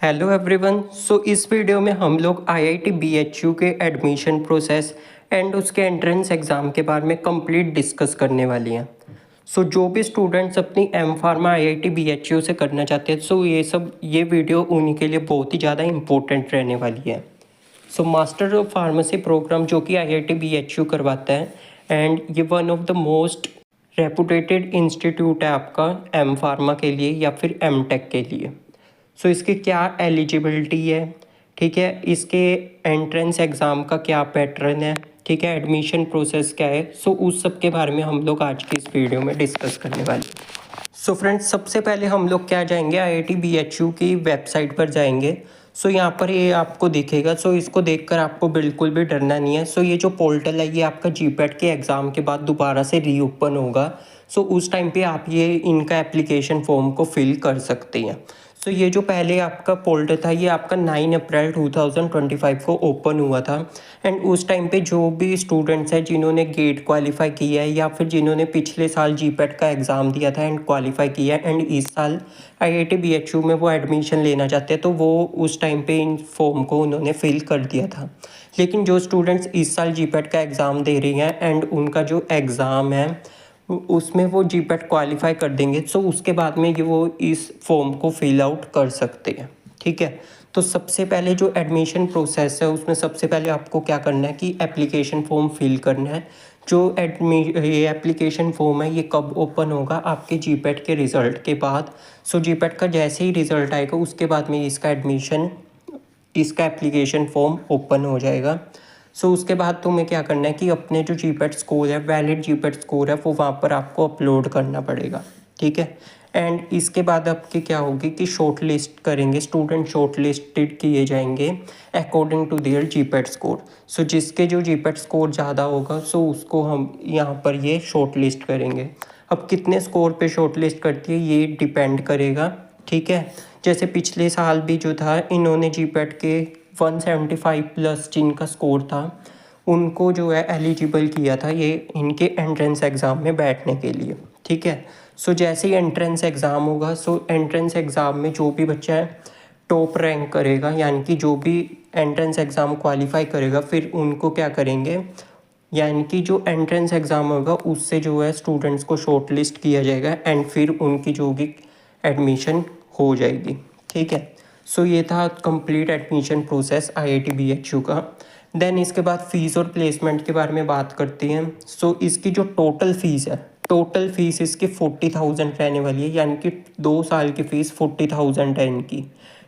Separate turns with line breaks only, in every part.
Hello everyone. इस video में हम लोग आईआईटी बीएचयू के एडमिशन प्रोसेस एंड उसके एंट्रेंस एग्ज़ाम के बारे में कंप्लीट डिस्कस करने वाली हैं। जो भी स्टूडेंट्स अपनी एम फार्मा आईआईटी बीएचयू से करना चाहते हैं ये वीडियो उन्हीं के लिए बहुत ही ज़्यादा इम्पोर्टेंट रहने वाली है। मास्टर ऑफ फार्मेसी प्रोग्राम जो कि आईआईटी बीएचयू करवाता है एंड ये one of the most reputed institute है आपका एम फार्मा के लिए या फिर एम टेक के लिए। इसकी क्या एलिजिबिलिटी है, ठीक है, इसके एंट्रेंस एग्ज़ाम का क्या पैटर्न है, ठीक है, एडमिशन प्रोसेस क्या है, उस सब के बारे में हम लोग आज की इस वीडियो में डिस्कस करने वाले हैं। फ्रेंड्स, सबसे पहले हम लोग क्या जाएंगे, आईआईटी बीएचयू की वेबसाइट पर जाएंगे। यहाँ पर ये आपको दिखेगा। इसको देखकर आपको बिल्कुल भी डरना नहीं है। ये जो पोर्टल है ये आपका जीपैट के एग्ज़ाम के बाद दोबारा से रीओपन होगा। उस टाइम पे आप ये इनका एप्लीकेशन फॉर्म को फिल कर सकते हैं। ये जो पहले आपका पोर्टल था ये आपका 9 अप्रैल 2025 को ओपन हुआ था एंड उस टाइम पे जो भी स्टूडेंट्स हैं जिन्होंने गेट क्वालिफाई किया है या फिर जिन्होंने पिछले साल जीपैट का एग्ज़ाम दिया था एंड क्वालिफाई किया है एंड इस साल आईआईटी बीएचयू में वो एडमिशन लेना चाहते हैं तो वो उस टाइम पे इन फॉर्म को उन्होंने फिल कर दिया था। लेकिन जो स्टूडेंट्स इस साल जीपैट का एग्ज़ाम दे रही हैं एंड उनका जो एग्ज़ाम है उसमें वो जीपैट क्वालिफाई कर देंगे उसके बाद में ये वो इस फॉर्म को फिल आउट कर सकते हैं, ठीक है। सबसे पहले जो एडमिशन प्रोसेस है उसमें सबसे पहले आपको क्या करना है कि एप्लीकेशन फॉर्म फिल करना है। ये एप्लीकेशन फॉर्म है ये कब ओपन होगा, आपके जीपैट के रिज़ल्ट के बाद। जीपैट का जैसे ही रिज़ल्ट आएगा उसके बाद में इसका एप्लीकेशन फॉर्म ओपन हो जाएगा। उसके बाद तुम्हें क्या करना है कि अपने जो जीपैट स्कोर है, वैलिड जीपैट स्कोर है, वो वहाँ पर आपको अपलोड करना पड़ेगा, ठीक है। एंड इसके बाद आपकी क्या होगी कि शॉर्ट लिस्ट करेंगे, स्टूडेंट शॉर्ट लिस्टेड किए जाएंगे according to their GPAT score. जिसके जो जीपैट स्कोर ज़्यादा होगा उसको हम यहाँ पर ये शॉर्ट लिस्ट करेंगे। अब कितने स्कोर पे शॉर्ट लिस्ट करती है ये डिपेंड करेगा, ठीक है। जैसे पिछले साल भी जो था इन्होंने जीपैट के 175 प्लस जिनका स्कोर था उनको जो है एलिजिबल किया था ये इनके एंट्रेंस एग्ज़ाम में बैठने के लिए, ठीक है। जैसे ही एंट्रेंस एग्ज़ाम होगा एंट्रेंस एग्ज़ाम में जो भी बच्चा है टॉप रैंक करेगा यानी कि जो भी एंट्रेंस एग्ज़ाम क्वालिफाई करेगा फिर उनको क्या करेंगे, यानी कि जो एंट्रेंस एग्ज़ाम होगा उससे जो है स्टूडेंट्स को शॉर्ट लिस्ट किया जाएगा एंड फिर उनकी जो भी एडमिशन हो जाएगी, ठीक है। ये था complete admission process IIT BHU का। देन इसके बाद फ़ीस और प्लेसमेंट के बारे में बात करते हैं। इसकी जो टोटल फ़ीस इसकी 40,000 रहने वाली है, यानी कि 2 साल की फ़ीस 40,000 है इनकी,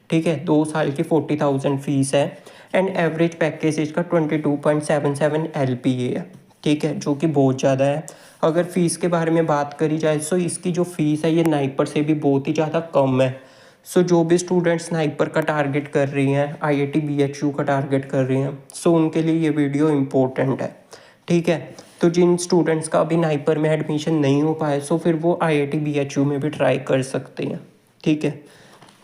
ठीक है। 2 साल की 40,000 फ़ीस है एंड एवरेज पैकेज इसका 22.77 LPA है, ठीक है, जो कि बहुत ज़्यादा है। अगर फ़ीस के बारे में बात करी जाए इसकी जो फ़ीस है ये नाइपर से भी बहुत ही ज़्यादा कम है। जो भी स्टूडेंट्स नाइपर का टारगेट कर रही हैं, आईआईटी बीएचयू का टारगेट कर रही हैं, उनके लिए ये वीडियो इम्पोर्टेंट है, ठीक है। जिन स्टूडेंट्स का अभी नाइपर में एडमिशन नहीं हो पाए फिर वो आईआईटी बीएचयू में भी ट्राई कर सकते हैं, ठीक है।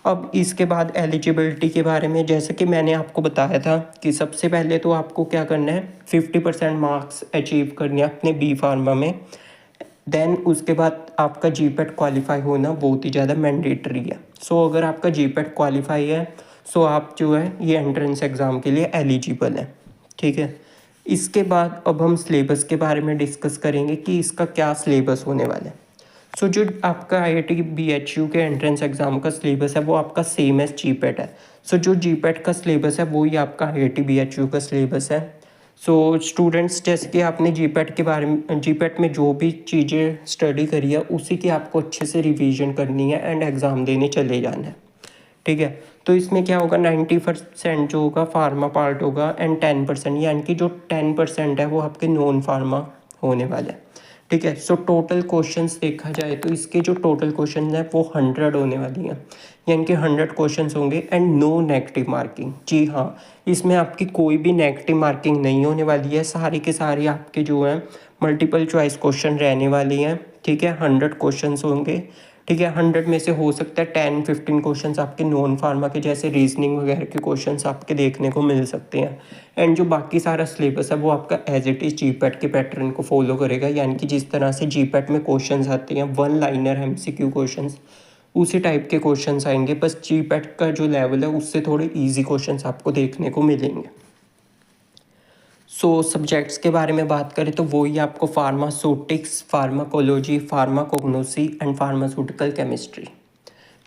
अब इसके बाद एलिजिबिलिटी के बारे में जैसे कि मैंने आपको बताया था कि सबसे पहले तो आपको क्या करना है 50% मार्क्स अचीव करने अपने बी फार्मा में। देन उसके बाद आपका जीपैट क्वालिफाई होना बहुत ही ज़्यादा मैंडेटरी है। अगर आपका जीपैट क्वालिफाई है आप जो है ये एंट्रेंस एग्ज़ाम के लिए एलिजिबल है, ठीक है। इसके बाद अब हम सिलेबस के बारे में डिस्कस करेंगे कि इसका क्या सिलेबस होने वाला है। जो आपका आईआईटी बीएचयू के एंट्रेंस एग्ज़ाम का सिलेबस है वो आपका सेम एज जीपैट है। जो जीपैट का सिलेबस है वही आपका आईआईटी बीएचयू का सिलेबस है। स्टूडेंट्स जैसे कि आपने जीपैट में जो भी चीज़ें स्टडी करी है उसी की आपको अच्छे से रिवीजन करनी है एंड एग्ज़ाम देने चले जाना है, ठीक है। इसमें क्या होगा 90% जो होगा फार्मा पार्ट होगा एंड 10% यानी कि जो 10% है वो आपके नॉन फार्मा होने वाला है, ठीक है। टोटल क्वेश्चंस देखा जाए तो इसके जो टोटल क्वेश्चन है वो 100 होने वाली हैं, यानी कि 100 क्वेश्चंस होंगे एंड नो नेगेटिव मार्किंग। जी हाँ, इसमें आपकी कोई भी नेगेटिव मार्किंग नहीं होने वाली है, सारी के सारी आपके जो हैं मल्टीपल चॉइस क्वेश्चन रहने वाली हैं, ठीक है। 100 क्वेश्चंस होंगे, ठीक है। 100 में से हो सकता है 10-15 क्वेश्चंस आपके नॉन फार्मा के जैसे रीजनिंग वगैरह के क्वेश्चंस आपके देखने को मिल सकते हैं एंड जो बाकी सारा सिलेबस है वो आपका एज इट इज़ जीपैट के पैटर्न को फॉलो करेगा, यानी कि जिस तरह से जीपैट में क्वेश्चंस आते हैं 1 लाइनर MCQ क्वेश्चंस उसी टाइप के क्वेश्चंस आएंगे, बस जीपैट का जो लेवल है उससे थोड़े इजी क्वेश्चंस आपको देखने को मिलेंगे। सो सब्जेक्ट्स के बारे में बात करें तो वही आपको pharmaceutics, pharmacology, pharmacognosy and pharmaceutical chemistry,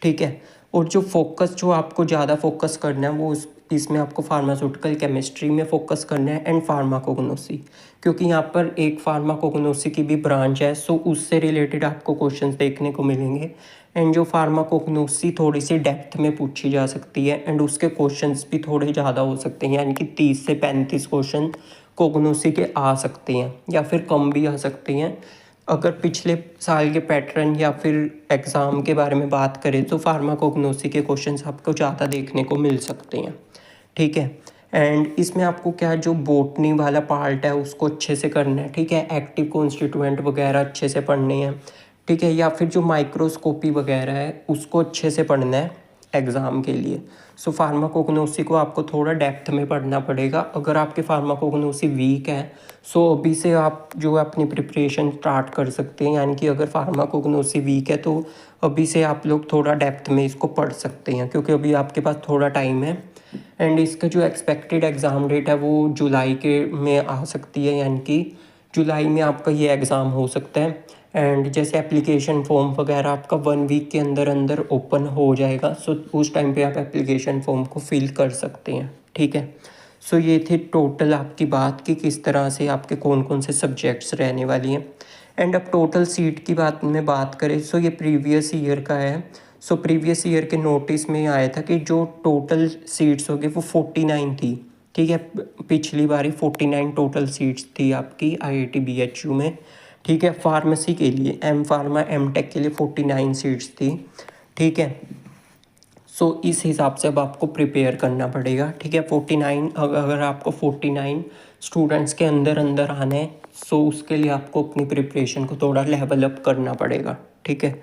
ठीक है। और जो आपको ज़्यादा फोकस करना है वो इसमें आपको फार्मास्यूटिकल केमिस्ट्री में फोकस करना है एंड फार्माकोग्नोसी, क्योंकि यहाँ पर एक फार्माकोग्नोसी की भी ब्रांच है, सो उससे रिलेटेड आपको क्वेश्चंस देखने को मिलेंगे। एंड जो फार्माकोग्नोसी थोड़ी सी डेप्थ में पूछी जा सकती है एंड उसके क्वेश्चंस भी थोड़े ज़्यादा हो सकते हैं, यानी कि 30 से 35 क्वेश्चन कोग्नोसी के आ सकते हैं या फिर कम भी आ सकते हैं। अगर पिछले साल के पैटर्न या फिर एग्ज़ाम के बारे में बात करें तो फार्माकोग्नोसी के क्वेश्चंस आपको ज़्यादा देखने को मिल सकते हैं, ठीक है। एंड इसमें आपको क्या जो बॉटनी वाला पार्ट है उसको अच्छे से करना है, ठीक है। एक्टिव कॉन्स्टिट्यूएंट वगैरह अच्छे से पढ़ने हैं, ठीक है। या फिर जो माइक्रोस्कोपी वगैरह है उसको अच्छे से पढ़ना है एग्ज़ाम के लिए। सो फार्माकोग्नोसी को आपको थोड़ा डेप्थ में पढ़ना पड़ेगा। अगर आपकी फार्माकोग्नोसी वीक है सो अभी से आप जो अपनी प्रिपरेशन स्टार्ट कर सकते हैं, यानी कि अगर फार्माकोग्नोसी वीक है तो अभी से आप लोग थोड़ा डेप्थ में इसको पढ़ सकते हैं, क्योंकि अभी आपके पास थोड़ा टाइम है। एंड इसका जो एक्सपेक्टेड एग्ज़ाम डेट है वो जुलाई के में आ सकती है, यानी कि जुलाई में आपका ये एग्ज़ाम हो सकता है। एंड जैसे एप्लीकेशन फॉर्म वगैरह आपका 1 वीक के अंदर अंदर ओपन हो जाएगा, सो उस टाइम पे आप एप्लीकेशन फॉर्म को फिल कर सकते हैं, ठीक है। सो ये थी टोटल आपकी बात कि किस तरह से आपके कौन कौन से सब्जेक्ट्स रहने वाली हैं। एंड अब टोटल सीट की बात करें सो ये प्रीवियस ईयर का है। सो प्रीवियस ईयर के नोटिस में आया था कि जो टोटल सीट्स होगी वो 49 थी, ठीक है। पिछली बारी 49 टोटल सीट्स थी आपकी IIT BHU में, ठीक है। फार्मेसी के लिए एम फार्मा एम टेक के लिए 49 सीट्स थी, ठीक है। सो इस हिसाब से अब आपको प्रिपेयर करना पड़ेगा, ठीक है। 49 अगर आपको 49 स्टूडेंट्स के अंदर अंदर आने हैं सो उसके लिए आपको अपनी प्रिपरेशन को थोड़ा लेवल अप करना पड़ेगा, ठीक है।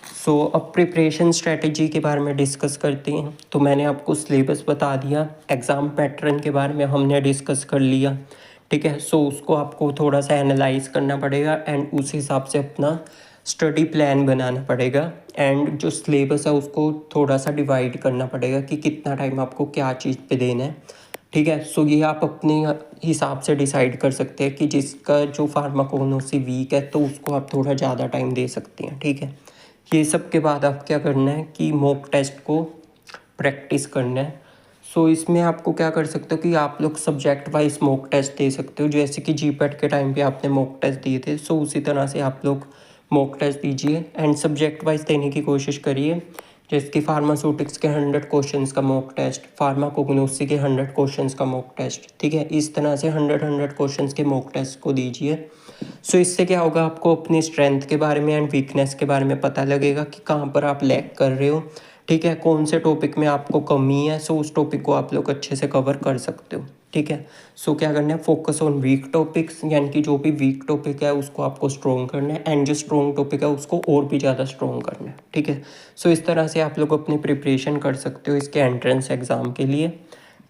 सो अब प्रिपरेशन स्ट्रेटजी के बारे में डिस्कस करते हैं। तो मैंने आपको सिलेबस बता दिया, एग्ज़ाम पैटर्न के बारे में हमने डिस्कस कर लिया, ठीक है। सो उसको आपको थोड़ा सा एनालाइज करना पड़ेगा एंड उस हिसाब से अपना स्टडी प्लान बनाना पड़ेगा। एंड जो सिलेबस है उसको थोड़ा सा डिवाइड करना पड़ेगा कि कितना टाइम आपको क्या चीज़ पे देना है, ठीक है। सो ये आप अपने हिसाब से डिसाइड कर सकते हैं कि जिसका जो फार्माकोग्नोसी वीक है तो उसको आप थोड़ा ज़्यादा टाइम दे सकते हैं, ठीक है। ये सब के बाद आप क्या करना है कि मॉक टेस्ट को प्रैक्टिस करना है। सो इसमें आपको क्या कर सकते हो कि आप लोग सब्जेक्ट वाइज मॉक टेस्ट दे सकते हो, जैसे कि जीपैट के टाइम पे आपने मॉक टेस्ट दिए थे, सो उसी तरह से आप लोग मॉक टेस्ट दीजिए एंड सब्जेक्ट वाइज देने की कोशिश करिए। जैसे कि फार्मास्यूटिक्स के 100 क्वेश्चंस का मॉक टेस्ट, फार्माकोग्नोसी के 100 क्वेश्चंस का मॉक टेस्ट, ठीक है। इस तरह से 100 क्वेश्चंस के मॉक टेस्ट को दीजिए। सो इससे क्या होगा, आपको अपनी स्ट्रेंथ के बारे में एंड वीकनेस के बारे में पता लगेगा कि कहाँ पर आप लैग कर रहे हो, ठीक है। कौन से टॉपिक में आपको कमी है, सो उस टॉपिक को आप लोग अच्छे से कवर कर सकते हो, ठीक है। सो क्या करना है, फोकस ऑन वीक टॉपिक्स, यानी कि जो भी वीक टॉपिक है उसको आपको स्ट्रॉन्ग करना है एंड जो स्ट्रॉन्ग टॉपिक है उसको और भी ज़्यादा स्ट्रॉन्ग करना है, ठीक है। सो इस तरह से आप लोग अपनी प्रिपरेशन कर सकते हो इसके एंट्रेंस एग्ज़ाम के लिए,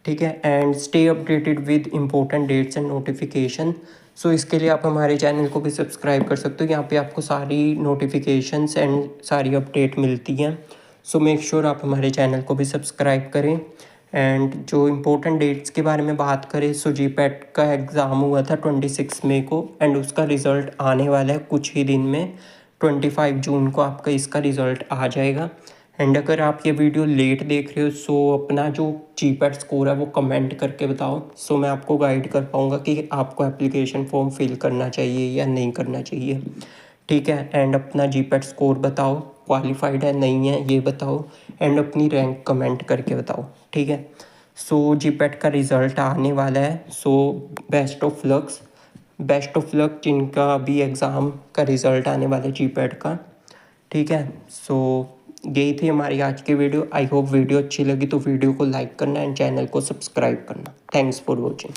ठीक है। And stay updated with important dates and notification. So इसके लिए आप हमारे चैनल को भी सब्सक्राइब कर सकते हो, यहाँ पे आपको सारी नोटिफिकेशंस एंड सारी अपडेट मिलती हैं। सो मेक श्योर आप हमारे चैनल को भी सब्सक्राइब करें। एंड जो इम्पोर्टेंट डेट्स के बारे में बात करें सो जीपैट का एग्ज़ाम हुआ था 26 मई को एंड उसका रिज़ल्ट आने वाला है कुछ ही दिन में, 25 जून को आपका इसका रिज़ल्ट आ जाएगा। एंड अगर आप ये वीडियो लेट देख रहे हो सो अपना जो जीपैट स्कोर है वो कमेंट करके बताओ, सो मैं आपको गाइड कर पाऊँगा कि आपको एप्लीकेशन फॉर्म फिल करना चाहिए या नहीं करना चाहिए, ठीक है। एंड अपना जीपैट स्कोर बताओ, क्वालिफाइड है नहीं है ये बताओ एंड अपनी रैंक कमेंट करके बताओ, ठीक है। सो जीपैट का रिज़ल्ट आने वाला है, सो बेस्ट ऑफ लक जिनका अभी एग्ज़ाम का रिज़ल्ट आने वाला है जीपैट का, ठीक है। सो यही थी हमारी आज की वीडियो। आई होप वीडियो अच्छी लगी तो वीडियो को लाइक करना एंड चैनल को सब्सक्राइब करना। Thanks for watching.